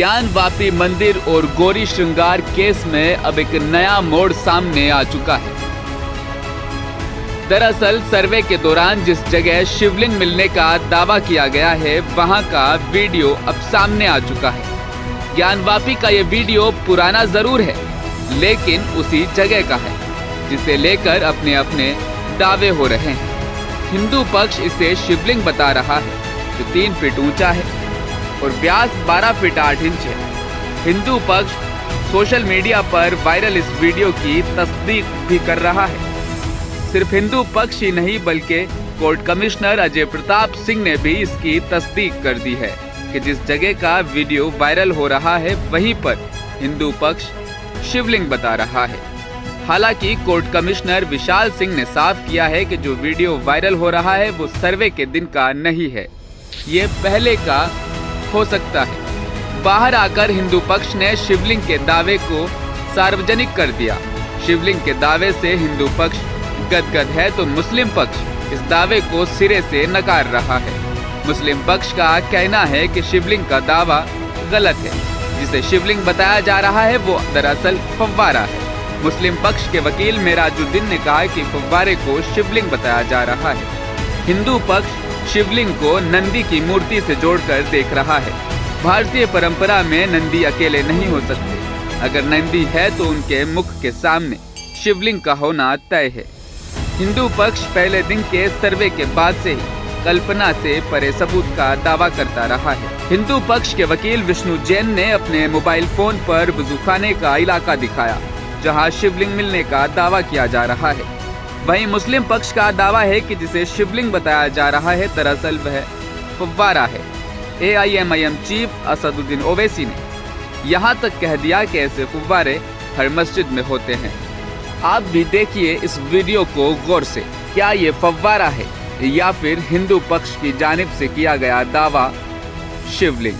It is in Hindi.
ज्ञानवापी मंदिर और गौरी श्रृंगार केस में अब एक नया मोड़ सामने आ चुका है। दरअसल सर्वे के दौरान जिस जगह शिवलिंग मिलने का दावा किया गया है, वहां का वीडियो अब सामने आ चुका है। ज्ञानवापी का ये वीडियो पुराना जरूर है, लेकिन उसी जगह का है, जिसे लेकर अपने अपने दावे हो रहे हैं। हिंदू पक्ष इसे शिवलिंग बता रहा है, जो 3 फीट ऊंचा है और व्यास 12 फीट 8 इंच है। हिंदू पक्ष सोशल मीडिया पर वायरल इस वीडियो की तस्दीक भी कर रहा है। सिर्फ हिंदू पक्ष ही नहीं, बल्कि कोर्ट कमिश्नर अजय प्रताप सिंह ने भी इसकी तस्दीक कर दी है कि जिस जगह का वीडियो वायरल हो रहा है, वहीं पर हिंदू पक्ष शिवलिंग बता रहा है। हालांकि कोर्ट कमिश्नर विशाल सिंह ने साफ किया है कि जो वीडियो वायरल हो रहा है वो सर्वे के दिन का नहीं है, ये पहले का हो सकता है। बाहर आकर हिंदू पक्ष ने शिवलिंग के दावे को सार्वजनिक कर दिया। शिवलिंग के दावे से हिंदू पक्ष गदगद है, तो मुस्लिम पक्ष इस दावे को सिरे से नकार रहा है। मुस्लिम पक्ष का कहना है कि शिवलिंग का दावा गलत है। जिसे शिवलिंग बताया जा रहा है वो दरअसल फव्वारा है। मुस्लिम पक्ष के वकील मेराजुद्दीन ने कहा कि फव्वारे को शिवलिंग बताया जा रहा है। हिंदू पक्ष शिवलिंग को नंदी की मूर्ति से जोड़कर देख रहा है। भारतीय परंपरा में नंदी अकेले नहीं हो सकते। अगर नंदी है तो उनके मुख के सामने शिवलिंग का होना तय है। हिंदू पक्ष पहले दिन के सर्वे के बाद से ही कल्पना से परे सबूत का दावा करता रहा है। हिंदू पक्ष के वकील विष्णु जैन ने अपने मोबाइल फोन पर वजूखाने का इलाका दिखाया, जहां शिवलिंग मिलने का दावा किया जा रहा है। वहीं मुस्लिम पक्ष का दावा है कि जिसे शिवलिंग बताया जा रहा है, दरअसल वह फव्वारा है। AIMIM चीफ असदुद्दीन ओवैसी ने यहाँ तक कह दिया कि ऐसे फव्वारे हर मस्जिद में होते हैं। आप भी देखिए इस वीडियो को गौर से, क्या ये फव्वारा है या फिर हिंदू पक्ष की जानिब से किया गया दावा शिवलिंग।